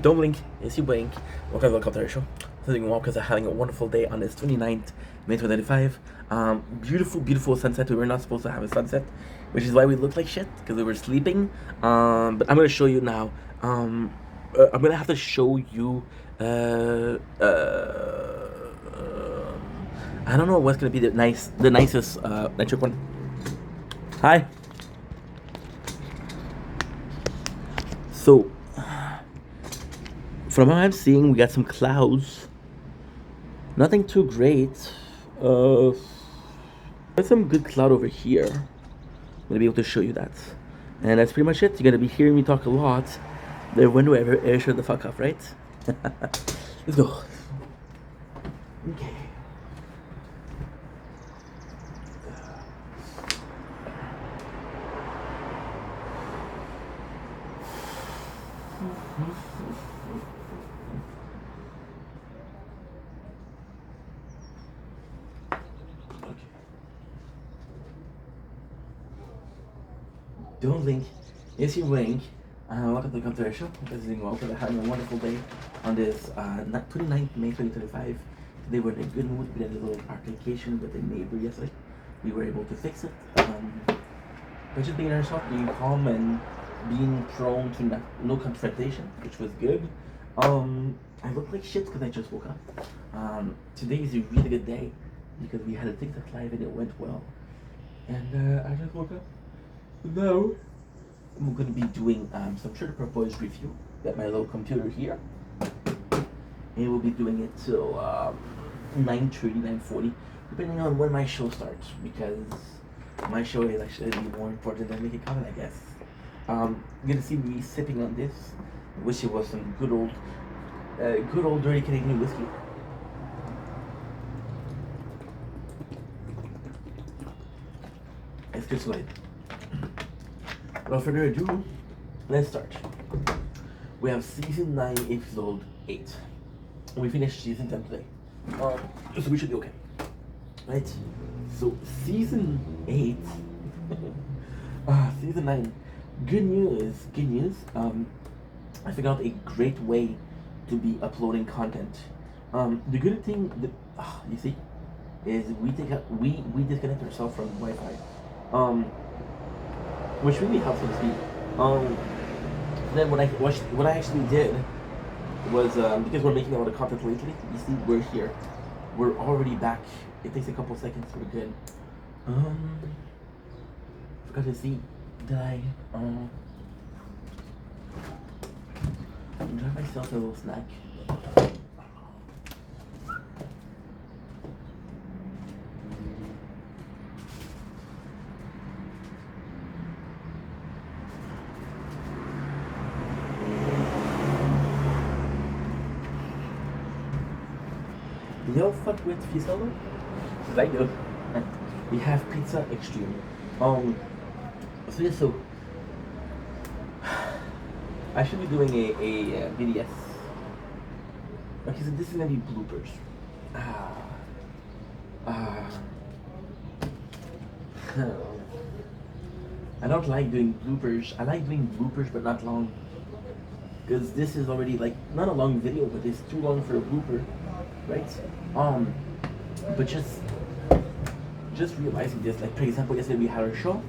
Don't blink. Yes, you blink. Welcome to our show. Something well because I'm having a wonderful day on this 29th May 2025. Beautiful, beautiful sunset. We were not supposed to have a sunset, which is why we looked like shit because we were sleeping. But I'm gonna show you now. I'm gonna have to show you. I don't know what's gonna be the nicest nitric one. Hi. So, from what I'm seeing, we got some clouds. Nothing too great. There's some good cloud over here. I'm gonna be able to show you that. And that's pretty much it. You're gonna be hearing me talk a lot. Then when do I ever shut the fuck up, right? Let's go. Okay. Don't blink. Yes, you blink. Welcome to the Come to our show. This is well for having a wonderful day on this 29th May 2025. Today we're in a good mood. We had a little altercation with a neighbor yesterday. We were able to fix it. But just being ourselves, being calm and being prone to no confrontation, which was good. I look like shit because I just woke up. Today is a really good day because we had a TikTok live and it went well. And I just woke up. Now, I'm going to be doing some Trigger Proposed review. Got my little computer here. And we'll be doing it till 9:30, 9:40, depending on when my show starts. Because my show is actually more important than making comment, I guess. You're going to see me sipping on this. I wish it was some good old dirty Canadian whiskey. It's just like. Without further ado, let's start. We have season 9, episode 8. We finished season 10 today. So we should be okay. Right? So season 8, season 9. Good news. I figured out a great way to be uploading content. The good thing that you see is we disconnect ourselves from Wi-Fi. Which really helps with speed. Then what I actually did was because we're making a lot of content lately. You see, we're here. We're already back. It takes a couple seconds. We're good. Forgot to see. Did I drive myself a little snack? You don't fuck with Fiesolo? Because I do. We have Pizza Extreme. So yeah, so I should be doing a BDS. Okay, so this is gonna be bloopers. I don't like doing bloopers. I like doing bloopers, but not long. Because this is already like not a long video, but it's too long for a blooper, right? But just realizing this, like for example, yesterday we had our show.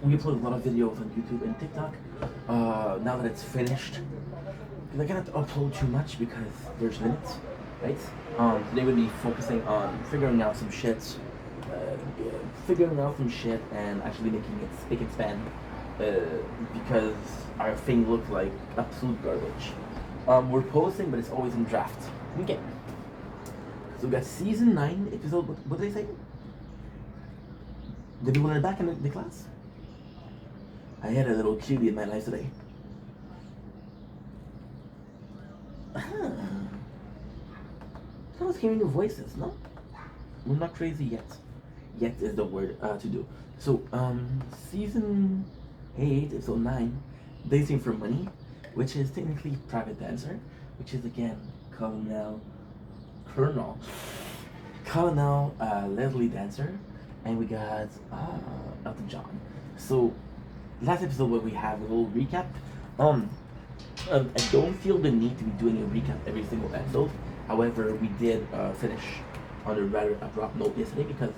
We upload a lot of videos on YouTube and TikTok. Now that it's finished, because I cannot upload too much because there's limits, right? Today we'll be focusing on figuring out some shit, and actually making it spick and span. Because our thing looked like absolute garbage. We're posting, but it's always in draft. Okay. So we got season 9 episode. What did I say? The people in the back in the class. I had a little cutie in my life today. I was hearing new voices. No, we're not crazy yet. Yet is the word to do. So season 8, episode 9, Dancing for Money, which is technically Private Dancer, which is again Colonel Leslie Dancer, and we got Elton John. So last episode what we have a little recap. Um, I don't feel the need to be doing a recap every single episode. However, we did finish on a rather abrupt note yesterday because,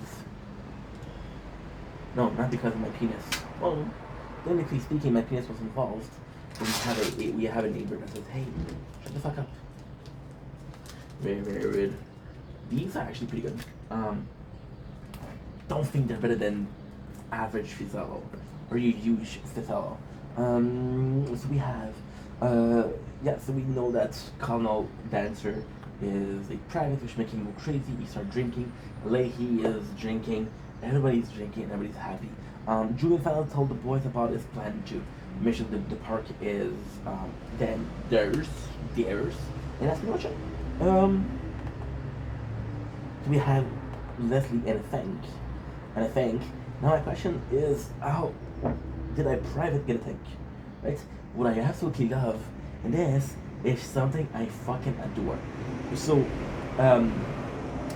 no, not because of my penis. Well, technically speaking, my penis was involved. We have a neighbor that says, "Hey, shut the fuck up." Very, very rude. These are actually pretty good. Don't think they're better than average Fizello or your huge Fizello. So we have, so we know that Colonel Dancer is a private, which making him go crazy. He starts drinking. Leahy is drinking. Everybody's drinking. Everybody's happy. Julian finally told the boys about his plan to mission. The park is then theirs, and that's pretty much it. We have Leslie and a tank. Now my question is, how did I private get a tank? Right? What I absolutely love, and this is something I fucking adore. So,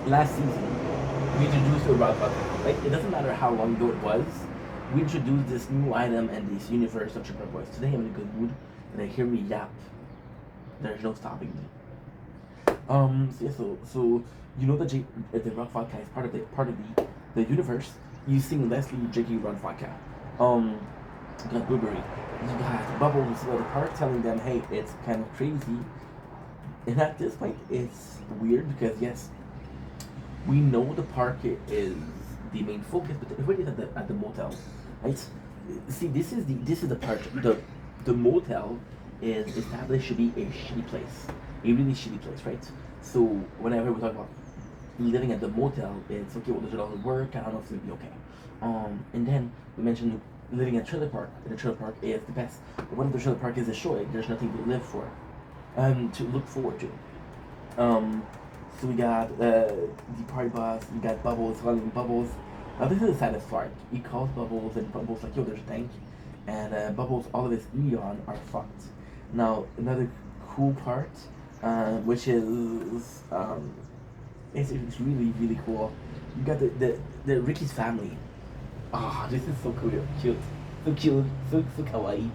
last season we introduced a rock button. Right? It doesn't matter how long ago it was. We introduced this new item and this universe of Chipper Boys. Today I'm in a good mood, and I hear me yap. There's no stopping me. So you know that the Rock Vodka is part of the universe. You sing Leslie drinking Rock Vodka. You got Blueberry. You got Bubbles at the park telling them, hey, it's kind of crazy. And at this point, it's weird because yes, we know the park is the main focus, but everybody's at the motel, right? See, this is the part. The motel is established to be a shitty place, a really shitty place, right? So whenever we talk about living at the motel, it's okay. Well, there's a lot of work. I don't know if it's gonna be okay. And then we mentioned living in a trailer park. And a trailer park is the best. But what if the trailer park is destroyed? There's nothing to live for, to look forward to. So we got the party bus. We got Bubbles running Bubbles. Now this is the saddest part. He calls Bubbles, and Bubbles like, yo, there's a tank, and Bubbles, all of his Eon are fucked. Now another cool part, which is it's really really cool. You got the Ricky's family. Ah, this is so cool, cute, so kawaii.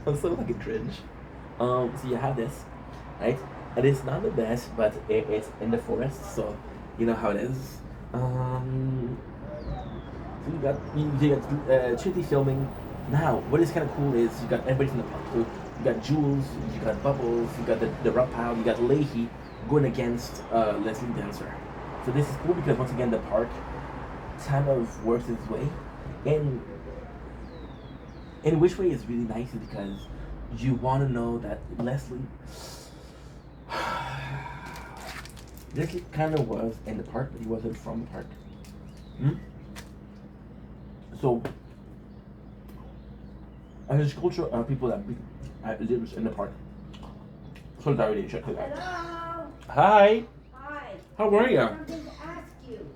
I'm so fucking cringe. So you have this, right? And it's not the best, but it's in the forest, so you know how it is. So you got Trinity filming. Now, what is kind of cool is you got everybody from the park. So you got Jules, you got Bubbles, you got the Rock Pile, you got Leahy going against Leslie Dancer. So this is cool because once again the park kind of works its way. In which way is really nice is because you want to know that Leslie kind of was in the park, but he wasn't from the park. So, as a culture of people that lives in the park. Solidarity, check it out. Hello. Hi. Hi. How are you? Something to ask you.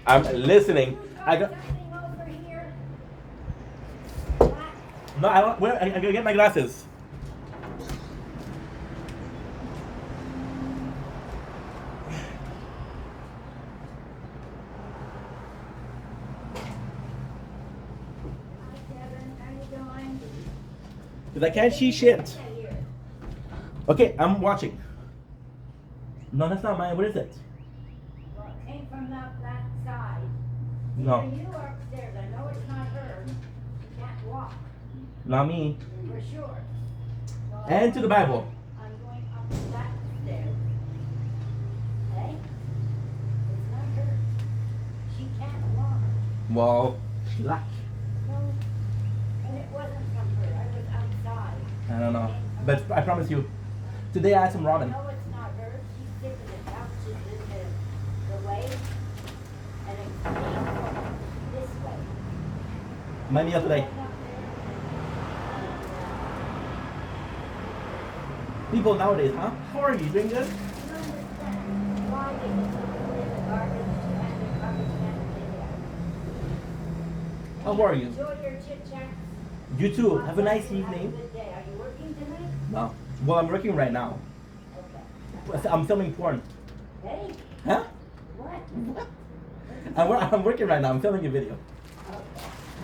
I'm listening. I got. Something over here. No, I don't. Where? I gotta get my glasses. Hi, Kevin. How you doing? Cause I can't see shit. Here. Okay, I'm watching. No, that's not mine. What is it? Well, it came from that side. No. Either you or upstairs. I know it's not her. She can't walk. Not me. For sure. So And to the Bible. I'm going up that stairs. Hey? It's not her. She can't walk. Well, luck. No. And it wasn't from her. I was outside. I don't know. But I promise you, today I had some ramen. No, it's not her. She's dipping it out to the way, and it came this way. My meal today. People nowadays, huh? How are you? Doing good? I don't understand why they just put it in the garbage and the garbage can How are you? Enjoy your chit chat. You too. Have a nice evening. Good day. Are you working tonight? No. Well, I'm working right now. Okay. I'm filming porn. Hey, Huh? what? I'm working right now. I'm filming a video. Okay.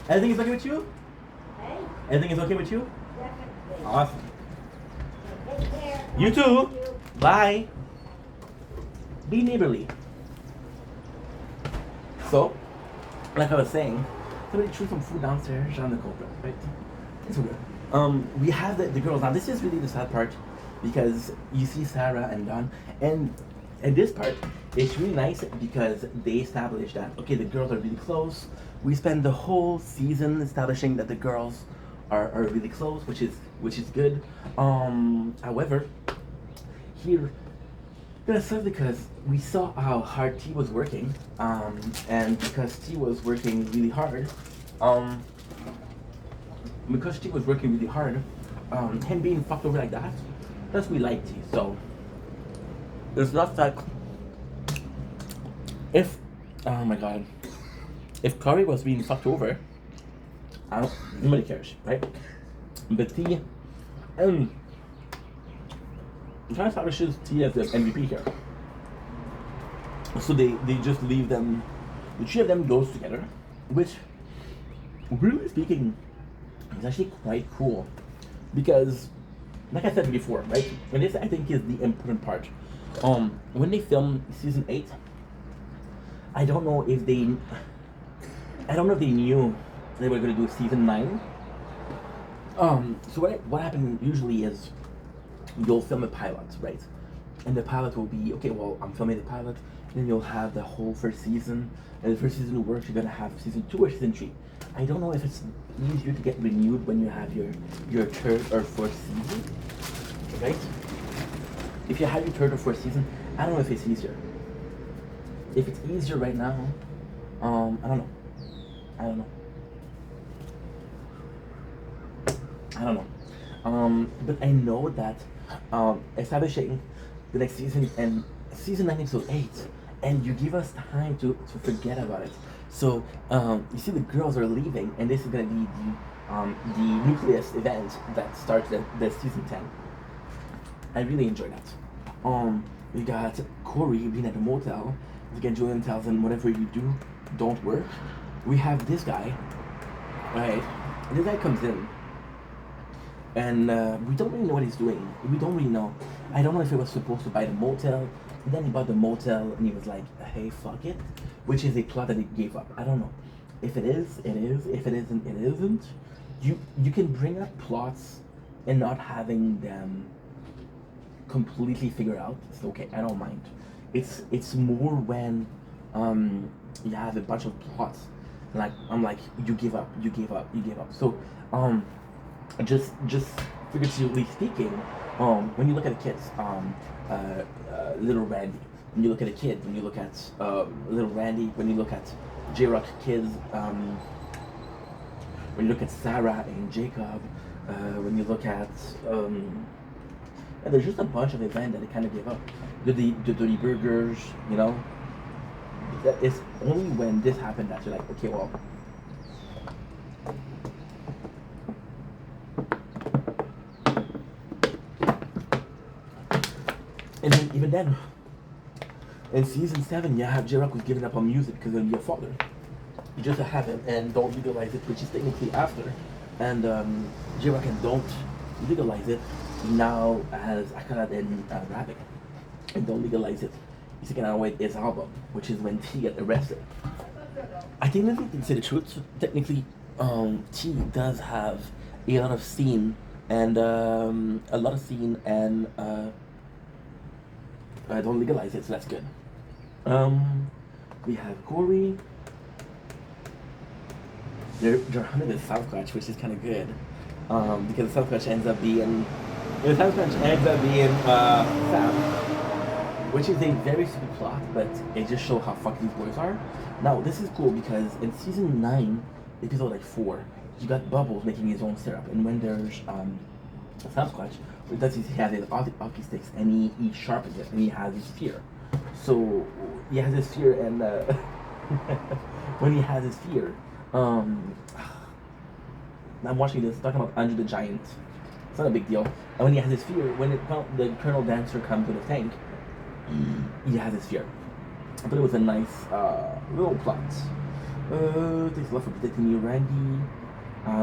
Everything is okay with you? Hey, Everything is okay with you? Awesome. Take care. You too. Thank you. Bye. Be neighborly. So, like I was saying, somebody threw some food downstairs on the culprit, right? It's okay. We have the girls now. This is really the sad part because you see Sarah and Don, and this part, it's really nice because they established that okay, the girls are really close. We spend the whole season establishing that the girls are really close, which is good. However, here that's sad because we saw how hard T was working, and because T was working really hard, him being fucked over like that, plus we like T. So it's not like if, oh my god, if Corey was being fucked over, nobody cares, right? But T, I'm trying to establish T as the MVP here. So they just leave them, the three of them goes together, which, really speaking, is actually quite cool. Because, like I said before, right? And this I think is the important part. When they filmed season 8, I don't know if they knew they were gonna do season 9. So what happened usually is you'll film a pilot, right? And the pilot will be, okay, well, I'm filming the pilot, and then you'll have the whole first season, and the first season works, you're gonna have season 2 or season 3. I don't know if it's easier to get renewed when you have your third or fourth season, right? If you have your third or fourth season, I don't know if it's easier. If it's easier right now, I don't know. But I know that establishing the next season and season 9 episode 8, and you give us time to forget about it. So you see the girls are leaving, and this is gonna be the nucleus event that starts the season 10. I really enjoy that. We got Corey being at the motel. Again, Julian tells him whatever you do, don't work. We have this guy, right? And this guy comes in, and we don't really know what he's doing. We don't really know. I don't know if he was supposed to buy the motel, and then he bought the motel, and he was like, hey, fuck it, which is a plot that he gave up. I don't know. If it is, it is. If it isn't, it isn't. You can bring up plots and not having them completely figured out. It's okay. I don't mind. It's more when you have a bunch of plots. Like I'm like, you give up. So just figuratively speaking, when you look at the kids, little Randy, when you look at a kid, when you look at little Randy, when you look at J-Rock kids, when you look at Sarah and Jacob, when you look at and there's just a bunch of events that they kind of give up. The dirty burgers, you know. That it's only when this happened that you're like, okay, well. And then even then, in season 7, you have J-Rock was giving up on music because of your father. You just have it and don't legalize it, which is technically after. And J-Rock and don't legalize it now as Akala and rapping. And don't legalize it. He's taking away his album, which is when T got arrested. I think that we can say the truth. So technically, T does have a lot of scene and don't legalize it, so that's good. We have Corey. They're hunting the Sasquatch, which is kind of good, because the Sasquatch ends up being Sam, which is a very stupid plot, but it just shows how fucked these boys are. Now this is cool because in season 9, episode like 4, you got Bubbles making his own syrup, and when there's a Sasquatch, what he does is he has his hockey sticks and he sharpens it and he has his spear. So he has his spear and when he has his spear, I'm watching this talking about Andre the Giant. It's not a big deal. And when he has his spear, when the Colonel Dancer comes to the tank, he has his spear. I thought it was a nice little plot. Thanks a lot for protecting me, Randy.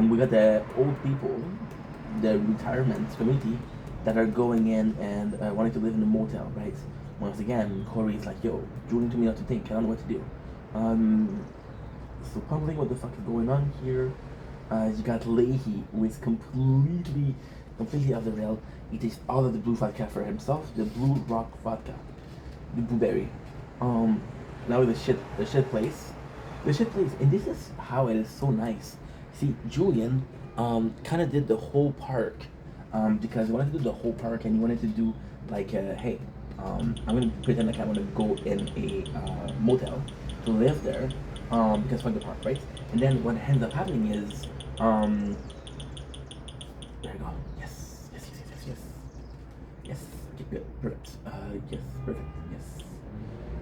We got the old people. the retirement community that are going in and wanting to live in a motel, right? Once again, Corey is like, yo, Julian told me not to think. I don't know what to do. So pumping, what the fuck is going on here? You got Leahy, who is completely off the rail. He takes all of the blue vodka for himself, the blue rock vodka, the blueberry. Now the shit place. The shit place, and this is how it is so nice. See, Julian, kind of did the whole park, because he wanted to do the whole park, and he wanted to do like, hey, I'm gonna pretend like I want to go in a motel to live there, because for the park, right? And then what ends up happening is, there you go. Yes. Yes. Okay, good. Perfect. Yes, perfect. Yes.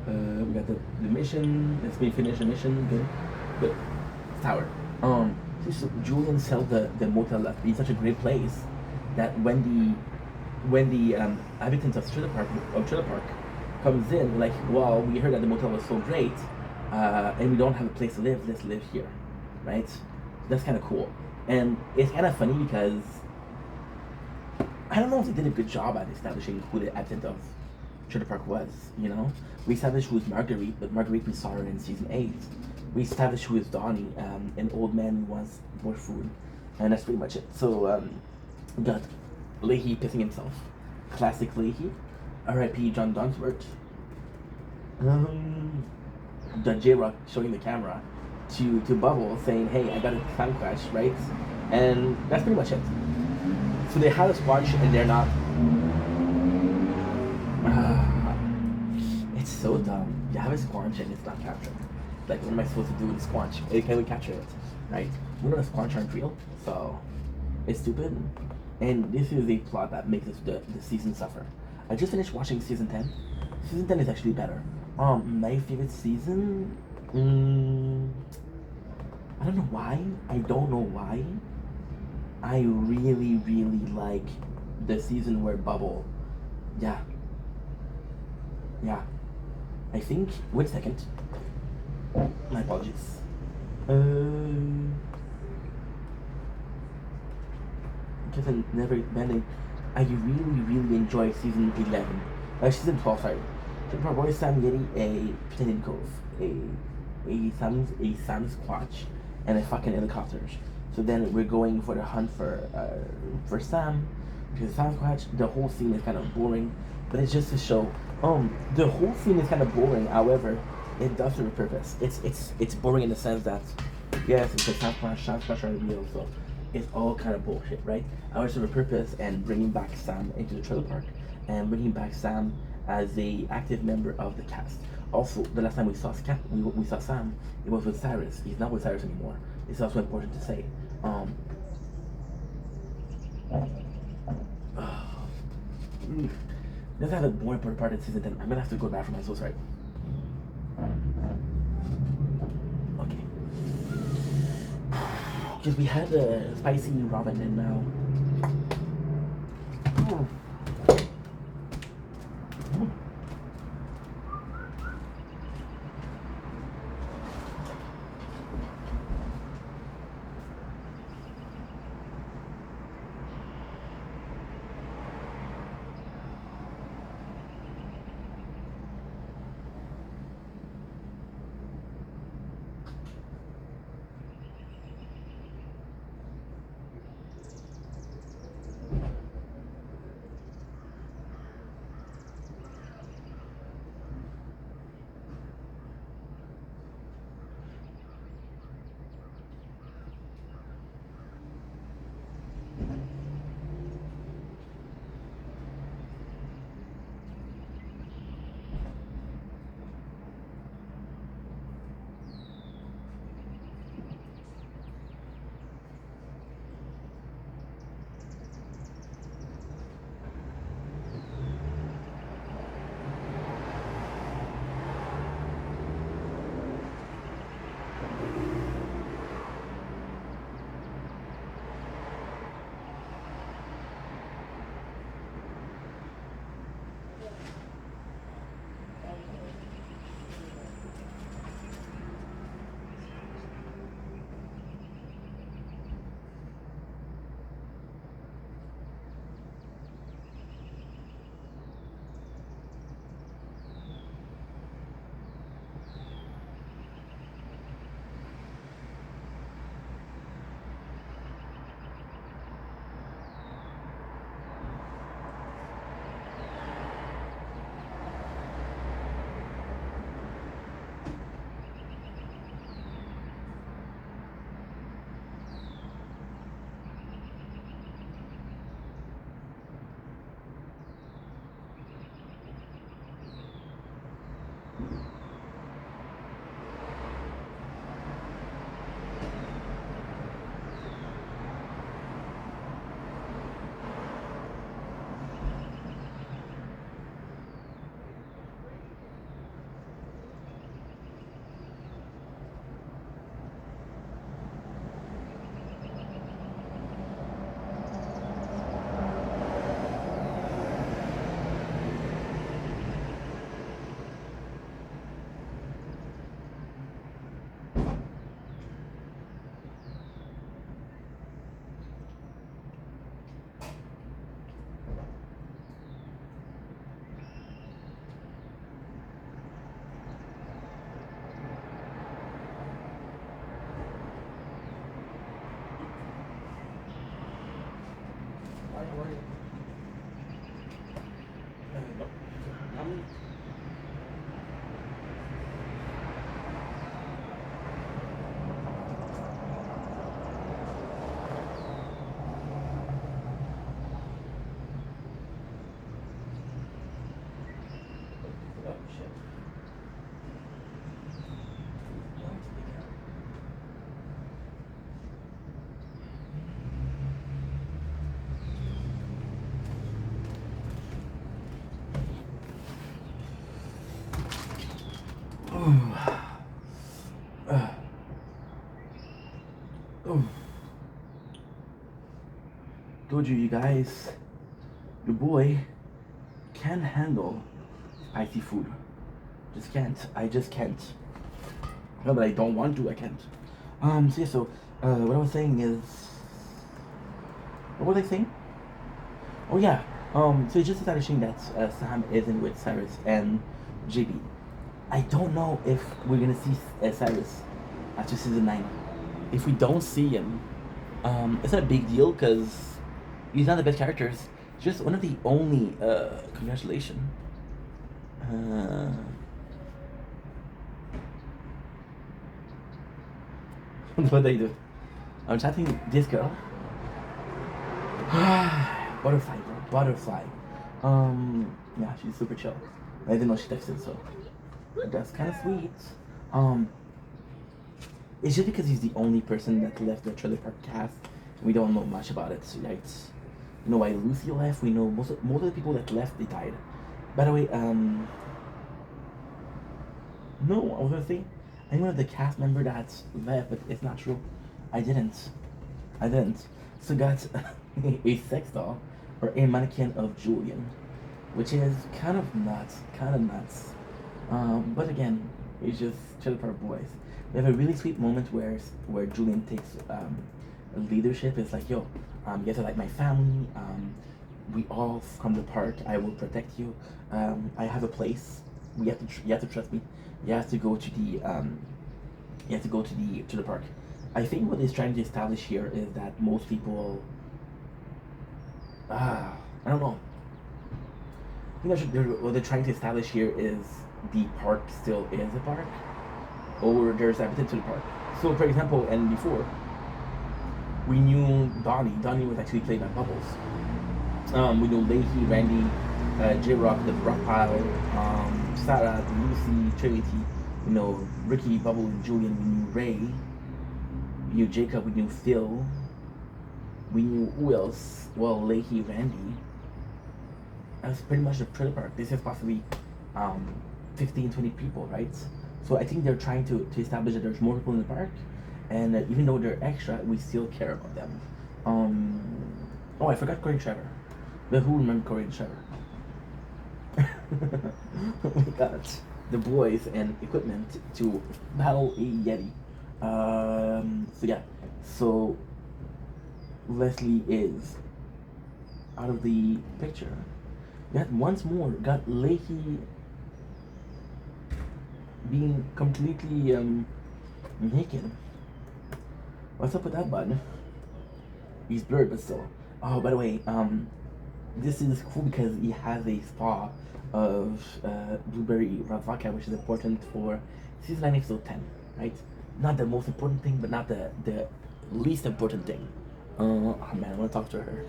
We got the mission. Let's finish the mission. Good. Tower. So Julian sell the motel at be such a great place that when the inhabitants of Trailer Park comes in, like, well, we heard that the motel was so great, and we don't have a place to live. Let's live here, right? That's kind of cool, and it's kind of funny because I don't know if they did a good job at establishing who the inhabitant of Trailer Park was. You know, we established who was Marguerite, but Marguerite we saw her in season 8. We established who is Donnie, an old man who wants more food, and that's pretty much it. So we got Leahy pissing himself, classic Leahy. R.I.P. John Dunsworth. The J-Rock showing the camera to Bubble saying, hey, I got a time crash, right? And that's pretty much it. So they have a squanch and they're not. It's so dumb. You have a squanch and it's not captured. Like, what am I supposed to do with the squanch? Can we capture it? Right? We know the squanch aren't real, so it's stupid. And this is a plot that makes the season suffer. I just finished watching season 10. Season 10 is actually better. My favorite season? I don't know why. I really like the season where Bubble. Yeah. I think. Wait a second. My apologies. Kevin never bending. I really enjoy season 11. Season 12, sorry. Super Boy Sam Yeti a Pretended Cove. A Sam Squatch and a fucking helicopters. So then we're going for the hunt for Sam. Because Sam Squatch, the whole scene is kind of boring. But it's just to show the whole scene is kind of boring, however, it does serve a purpose. It's boring in the sense that yes, it's a Sam Squatch are real, so it's all kind of bullshit, right? I serve a purpose and bringing back Sam into the trailer park and bringing back Sam as a active member of the cast. Also, the last time we saw Sam, it was with Cyrus. He's not with Cyrus anymore. It's also important to say. Let's have a more important part of season 10. I'm gonna have to go to the bathroom. I'm so sorry. Okay. Because we had a spicy ramen and now. How are you? Um, oh shit. Oh, told you guys, your boy can't handle spicy food. Just can't. I just can't. Not that I don't want to, I can't. So yeah, what I was saying is, what was I saying? Oh yeah. So it's just establishing that Sam isn't with Cyrus and JB. I don't know if we're gonna see Cyrus after season 9. If we don't see him, it's not a big deal because he's not the best characters. Just one of the only. Congratulations. What they do? I'm chatting this girl. Butterfly, bro. Butterfly. Yeah, she's super chill. I didn't know she texted, so that's kind of sweet. Um, it's just because he's the only person that left the Trailer Park cast. We don't know much about it, right? You know why Lucy left? We know most of the people that left, they died. By the way, no, I was gonna say, I'm one of the cast member that left, but it's not true. I didn't. So got a sex doll or a mannequin of Julian, which is kind of nuts. But again, it's just Trailer Park Boys. We have a really sweet moment where Julian takes leadership. It's like, yo, you guys are like my family. We all from the park. I will protect you. I have a place. You have to trust me. You have to go to the park. I think what he's trying to establish here is that most people. I don't know. I think what they're trying to establish here is the park still is a park, or there's appetite to the park. So, for example, and before, we knew Donnie. Donnie was actually played by Bubbles. We know Leahy, Randy, J-Rock, the Rock Pile, Sarah, Lucy, Trinity. We know Ricky, Bubble, and Julian. We knew Ray. We knew Jacob. We knew Phil. We knew who else? Well, Leahy, Randy. That's pretty much the Trailer Park. This is possibly 15, 20 people, right? So I think they're trying to establish that there's more people in the park, and even though they're extra, we still care about them. Oh, I forgot Corey and Trevor. But who remember Corey and Trevor? We got the boys and equipment to battle a Yeti. So yeah, so Leslie is out of the picture. Got once more got Leahy being completely naked. What's up with that bud? He's blurred, but still. Oh, by the way, this is cool because he has a spa of blueberry vodka, which is important for season 9, episode 10, right? Not the most important thing, but not the least important thing. Oh man, I want to talk to her.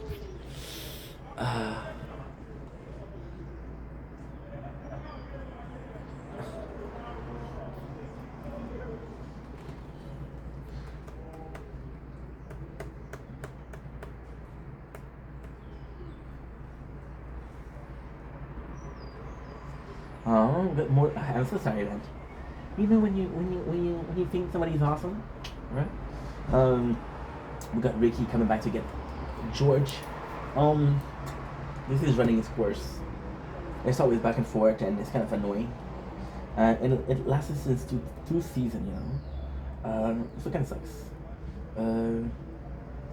But more. I'm so sorry, man. You know when you think somebody's awesome, right? We got Ricky coming back to get George. This is running its course. It's always back and forth, and it's kind of annoying. And it lasted since two seasons, you know. So it kind of sucks. It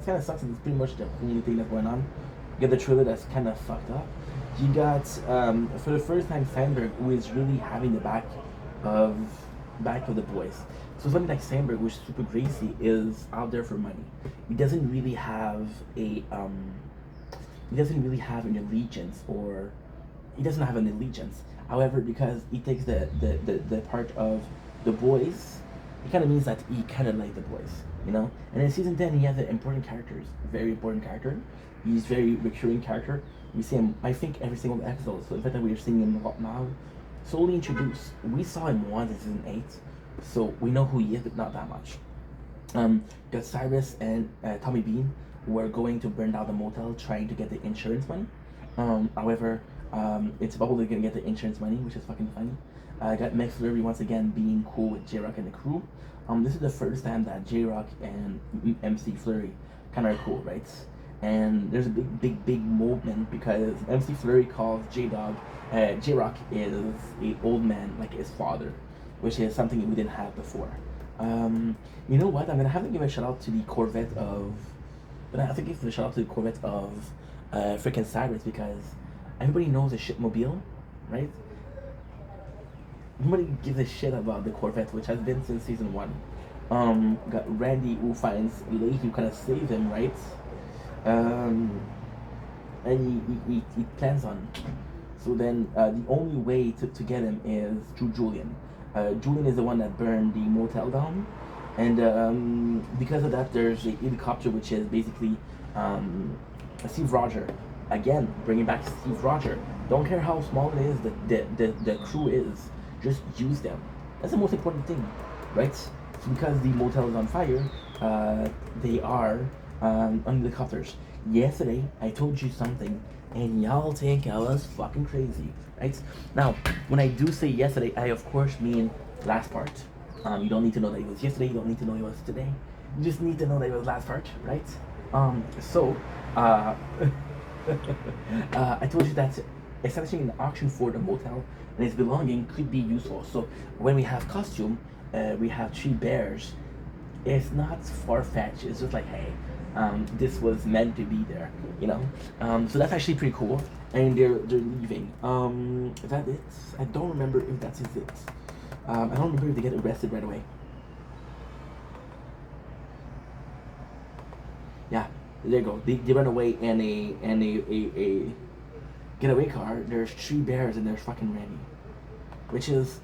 kind of sucks, and it's pretty much the only thing that's going on. You get the trailer that's kind of fucked up. You got for the first time Sandberg, who is really having the back of the boys. So something like Sandberg, which is super greasy, is out there for money. He doesn't really have a he doesn't really have an allegiance, or he doesn't have an allegiance. However, because he takes the part of the boys, it kind of means that he kind of like the boys, you know. And in season 10, he has an important characters, very important character. He's very recurring character. We see him, I think, every single episode. So the fact that we're seeing him a lot now, slowly introduced. We saw him once in season 8, so we know who he is, but not that much. Got Cyrus and Tommy Bean were going to burn down the motel trying to get the insurance money. However, it's probably gonna get the insurance money, which is fucking funny. I got Max Fleury once again being cool with J-Rock and the crew. This is the first time that J-Rock and MC Fleury kind of are cool, right? And there's a big movement because MC Fleury calls J-Dog, J-Rock is a old man like his father, which is something we didn't have before. You know what? I'm gonna have to give a shout out to the Corvette of. But I have to give a shout out to the Corvette of freaking Cyrus, because everybody knows the shipmobile, right? Nobody gives a shit about the Corvette, which has been since season 1. Got Randy who finds Leahy who kind of saves him, right? And he plans on. So then the only way to get him is through Julian. Julian is the one that burned the motel down, and because of that, there's a helicopter which is basically Steve Roger. Again, bringing back Steve Roger. Don't care how small it is, the crew is. Just use them. That's the most important thing, right? So because the motel is on fire, they are on helicopters. Yesterday, I told you something, and y'all think I was fucking crazy, right? Now, when I do say yesterday, I of course mean last part. You don't need to know that it was yesterday. You don't need to know it was today. You just need to know that it was last part, right? I told you that establishing an auction for the motel and its belonging could be useful. So when we have costume, we have 3 bears. It's not far-fetched. It's just like, hey, this was meant to be there, you know. So that's actually pretty cool. And they're leaving. Is that it? I don't remember if that's it. I don't remember if they get arrested right away. Yeah, there you go. They run away in a getaway car. There's 3 bears and there's fucking Randy, which is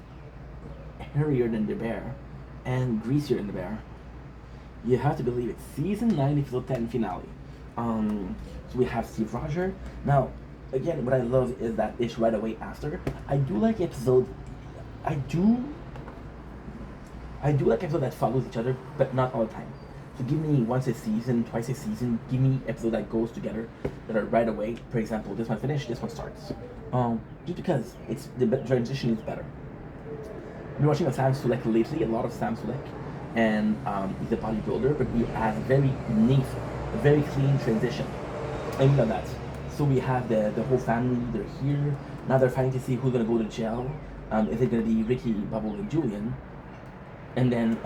hairier than the bear and greasier than the bear. You have to believe it. Season 9 episode 10 finale. So we have Steve Roger. Now, again, what I love is that it's right away after. I do like episode that follows each other, but not all the time. So give me once a season, twice a season. Give me episodes that goes together that are right away. For example, this one finished, this one starts. Just because it's the transition is better. I've been watching Sam Sulek lately, a lot of Sam Sulek, and he's a bodybuilder, but he has a very neat, a very clean transition. I mean that. So we have the whole family, they're here. Now they're fighting to see who's gonna go to jail. Is it gonna be Ricky, Bubble, and Julian? And then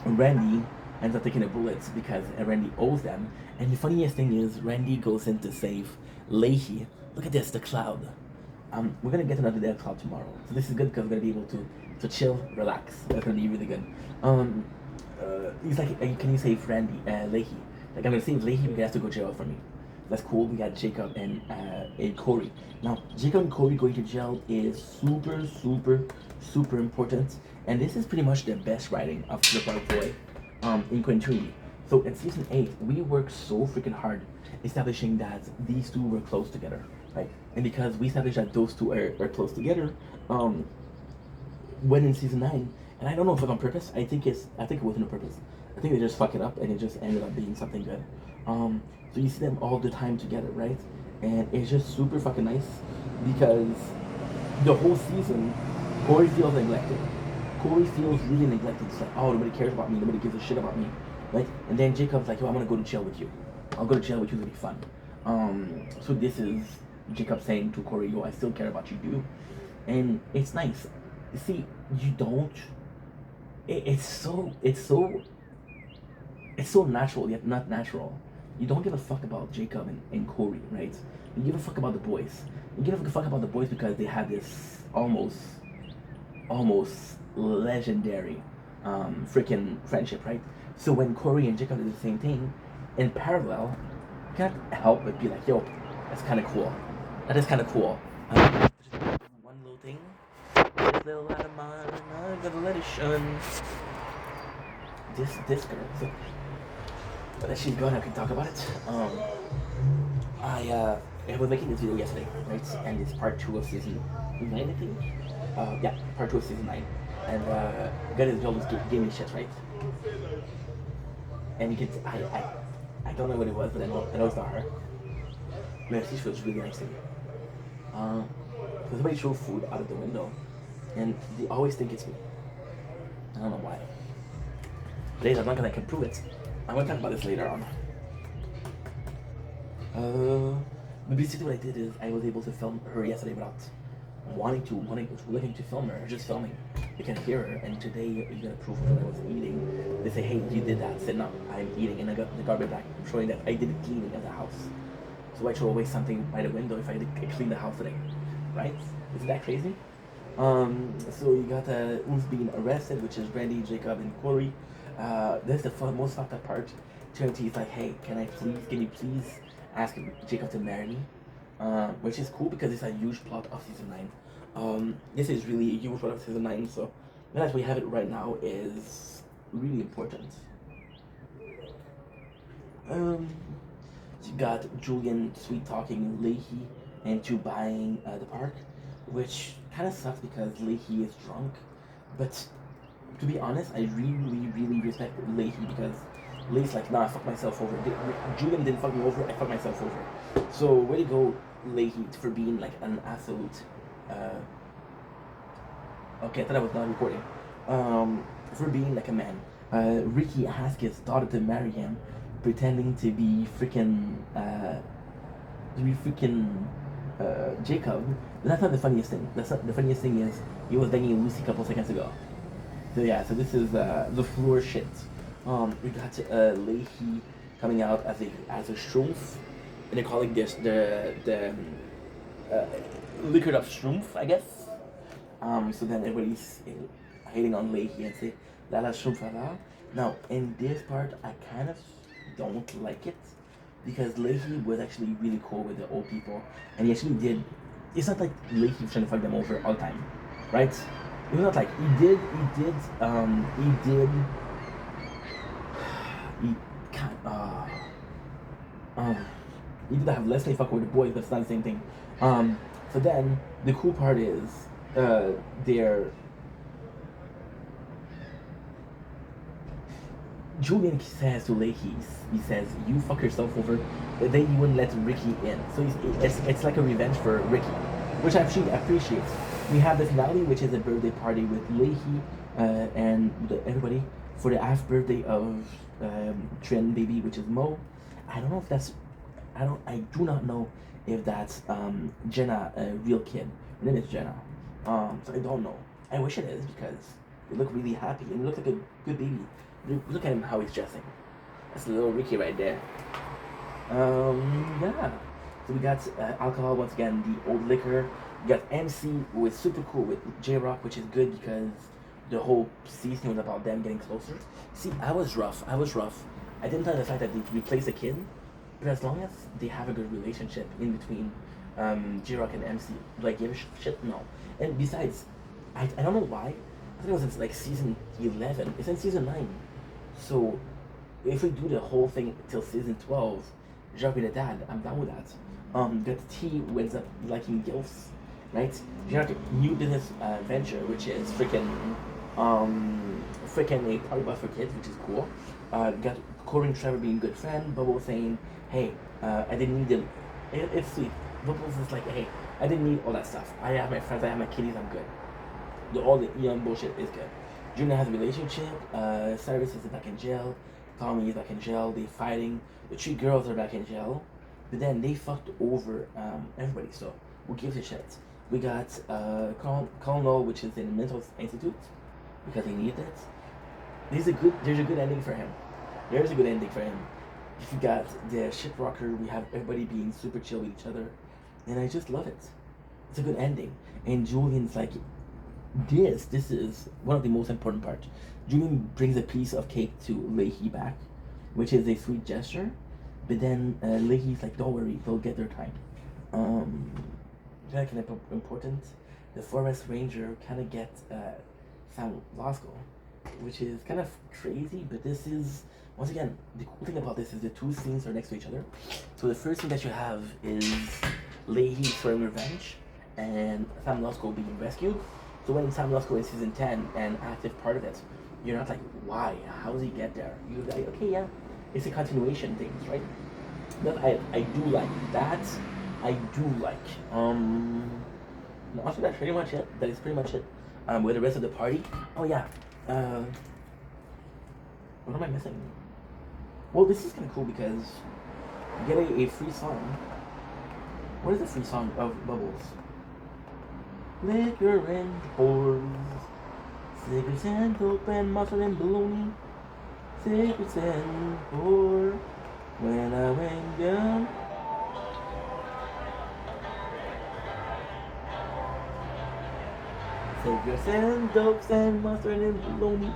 Randy ends up taking the bullets because Randy owes them. And the funniest thing is Randy goes in to save Leahy. Look at this, the cloud. We're gonna get another dead cloud tomorrow. So this is good because we're gonna be able to chill, relax. That's gonna be really good. He's like, can you save Randy, Leahy? Like, I'm gonna save Leahy because he has to go to jail for me. That's cool. We got Jacob and Corey. Now, Jacob and Corey going to jail is super important. And this is pretty much the best writing of The Park Boy in continuity. So in season 8, we worked so freaking hard establishing that these two were close together, right? And because we established that those two are close together, when in season 9, and I don't know if it's on purpose. I think it wasn't on purpose. I think they just fuck it up and it just ended up being something good. So you see them all the time together, right? And it's just super fucking nice because the whole season, Corey feels neglected. Corey feels really neglected. It's like, oh, nobody cares about me. Nobody gives a shit about me, right? And then Jacob's like, yo, I'm gonna go to jail with you. I'll go to jail with you. It'll be fun. So this is Jacob saying to Corey, yo, I still care about you, dude. And it's nice. You see, you don't. It's so natural yet not natural. You don't give a fuck about Jacob and Corey, right? You give a fuck about the boys. You give a fuck about the boys because they have this almost legendary freaking friendship, right? So when Corey and Jacob do the same thing, in parallel, can't help but be like, yo, that's kind of cool. That is kind of cool. One little thing. This little light of mine, I'm gonna let it shine. This girl. So, but that she's gone, I can talk about it. I was making this video yesterday, right? And it's part 2 of season 9, I think. Yeah, part 2 of season 9. And got his girl just gave me shit, right? And you can, I don't know what it was, but I know it's not her. Man, she feels really nice to me. So somebody threw food out of the window, and they always think it's me. I don't know why. But I'm not gonna prove it. I'm gonna talk about this later on. But basically what I did is I was able to film her yesterday without looking to film her, just filming. You can hear her, and today you're gonna prove what I was eating. They say, hey, you did that. I said, no, I'm eating, and I got the garbage back showing that I did the cleaning of the house. So I throw away something by the window if I clean the house today, right? Isn't that crazy? So you got who's being arrested, which is Brandy, Jacob, and Corey. This is the most fucked up part. Trinity is like, hey, can you please ask Jacob to marry me? Which is cool because it's a huge plot of season 9. This is really a huge plot of season 9, so the fact we have it right now is really important. You got Julian sweet talking Leahy into buying the park, which kind of sucks because Leahy is drunk. But to be honest, I really respect Leahy because Leahy's like, nah, I fucked myself over. Julian didn't fuck me over, I fucked myself over. So way to go, Leahy, for being like an absolute. Okay, I thought I was not recording. For being like a man. Ricky asked his daughter to marry him, pretending to be freaking Jacob. But that's not the funniest thing. The funniest thing is he was banging Lucy a couple seconds ago. So yeah, so this is the floor shit. We got Leahy coming out as a shroomf, and they're calling this the liquored up shroomf, I guess. So then everybody's hating on Leahy and say la la shroomf la. Now in this part, I kind of don't like it because Leahy was actually really cool with the old people, and he actually did. It's not like Leahy was trying to fuck them over all the time, right? It was not like he did have Leslie fuck with the boys, but it's not the same thing. So then the cool part is Julian says to Leahy, he says, you fuck yourself over, but then you wouldn't let Ricky in. So it's like a revenge for Ricky, which I actually appreciate. We have the finale, which is a birthday party with Leahy and everybody for the half birthday of Trin baby, which is Mo. I don't know if that's, I do not know if that's Jenna, a real kid. Her name is Jenna. So I don't know. I wish it is because they look really happy and they look like a good baby. Look at him how he's dressing. That's a little Ricky right there. Yeah. So we got alcohol once again, the old liquor. We got MC, who is super cool with J-Rock, which is good because the whole season was about them getting closer. See, I was rough. I didn't like the fact that they replaced a kid, but as long as they have a good relationship in between J-Rock and MC, like give a shit? No. And besides, I don't know why. I think it was in like season 11. It's in season 9. So if we do the whole thing till season 12, J-Rock being a dad, I'm down with that. Got T who ends up liking gilfs, right? J-Rock new business venture, which is freaking a party bus for kids, which is cool. Got Corey and Trevor being good friend. Bubble saying, hey, I didn't need them. It's sweet. Bubbles is like, hey, I didn't need all that stuff. I have my friends, I have my kitties, I'm good. All the Eon bullshit is good. Junior has a relationship. Cyrus is back in jail. Tommy is back in jail. They're fighting. The 3 girls are back in jail. But then they fucked over everybody. So who gives a shit? We got Colonel, which is in a mental institute because he needed it. There's a good ending for him. There's a good ending for him. If you got the shiprocker, we have everybody being super chill with each other, and I just love it. It's a good ending. And Julian's like, this is one of the most important parts. Julian brings a piece of cake to Leahy back, which is a sweet gesture. But then Leahy's like, don't worry, they'll get their time. Kind of important. The forest ranger kind of gets Sam Lasco, which is kind of crazy. But this is, once again, the cool thing about this is the two scenes are next to each other. So the first thing that you have is Leahy swearing revenge and Sam Lasco being rescued. So when Sam Lasco is season 10 and active part of it, you're not like, why? How does he get there? You're like, okay, yeah, it's a continuation things, right? But I do like that. I do like. No, actually, that's pretty much it. That is pretty much it. With the rest of the party. Oh yeah. What am I missing? Well, this is kind of cool because you get a free song. What is the free song of Bubbles? Liquor and whores, cigarettes and dope and mustard and bologna, cigarettes and whore. When I went down. Cigarettes and dopes and mustard and bologna,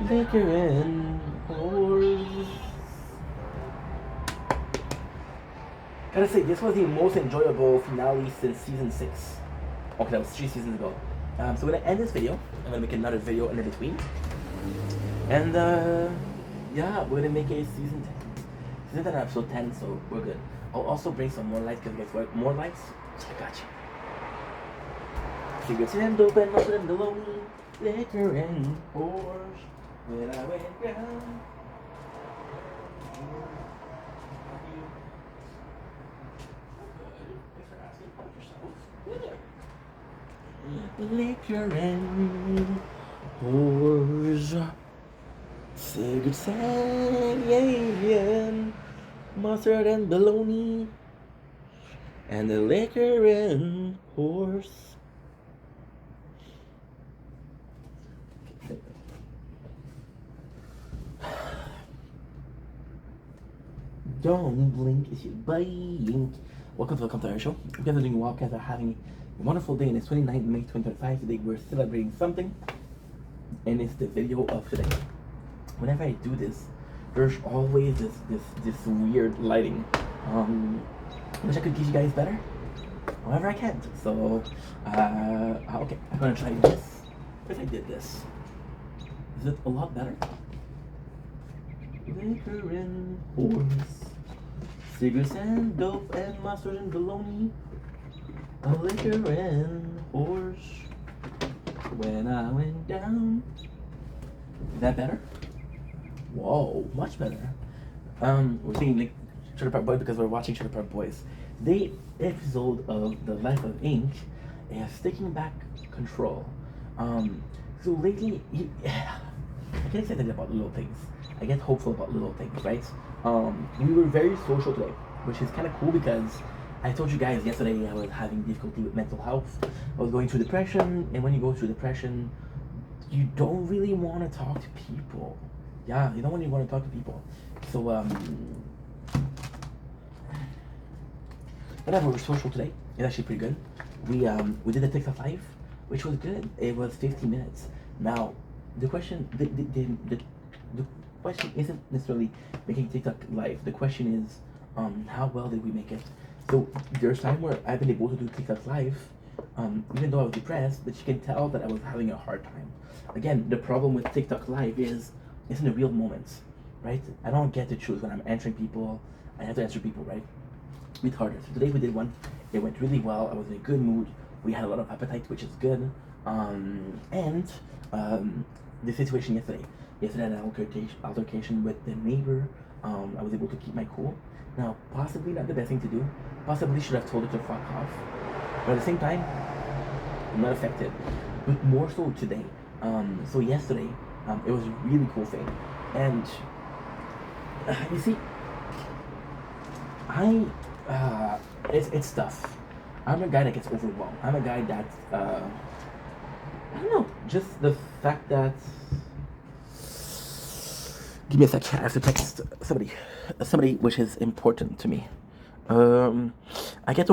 liquor and whores. Gotta say, this was the most enjoyable finale since season 6. Okay, that was 3 seasons ago. So we're gonna end this video. I'm gonna make another video in between. And yeah, we're gonna make a season 10. Season 10 episode 10, so we're good. I'll also bring some more lights, because guess what? More lights? I got you. Cigarettes and dope and mustard and bologna, liquor and whores. When I went down. Liquor and whores, cigarettes and mustard and bologna, and the liquor and whores. Don't blink if you blink. Welcome to our show. You guys are doing well. You guys are having a wonderful day, and it's 29th May 2025. Today we're celebrating something, and it's the video of today. Whenever I do this, there's always this weird lighting. I wish I could give you guys better. However, I can't. So, okay, I'm gonna try this. If I did this, is it a lot better? Liquor and whores, cigarettes and dope and mustard and bologna, a liquor and whores. When I went down. Is that better? Whoa, much better. We're seeing like Trailer Park Boys because we're watching Trailer Park Boys. The episode of The Life of Ink is taking back control. So lately, I get excited about little things. I get hopeful about little things, right? We were very social today, which is kind of cool because I told you guys yesterday I was having difficulty with mental health. I was going through depression, and when you go through depression, you don't really want to talk to people. Yeah, you don't really want to talk to people. So, whatever, we're social today. It's actually pretty good. We did a TikTok live, which was good. It was 15 minutes. Now, the question, the question isn't necessarily making TikTok live. The question is, how well did we make it? So there's time where I've been able to do TikTok live, even though I was depressed, but you can tell that I was having a hard time. Again, the problem with TikTok live is it's in the real moments, right? I don't get to choose when I'm answering people. I have to answer people, right? It's harder. So today we did one. It went really well. I was in a good mood. We had a lot of appetite, which is good. And the situation yesterday. Yesterday I had an altercation with the neighbor. I was able to keep my cool. Now, possibly not the best thing to do. Possibly should have told her to fuck off. But at the same time, I'm not affected. But more so today. So yesterday, it was a really cool thing. And you see, it's tough. I'm a guy that gets overwhelmed. I'm a guy that, I don't know, just the fact that, give me a sec, I have to text somebody which is important to me. I get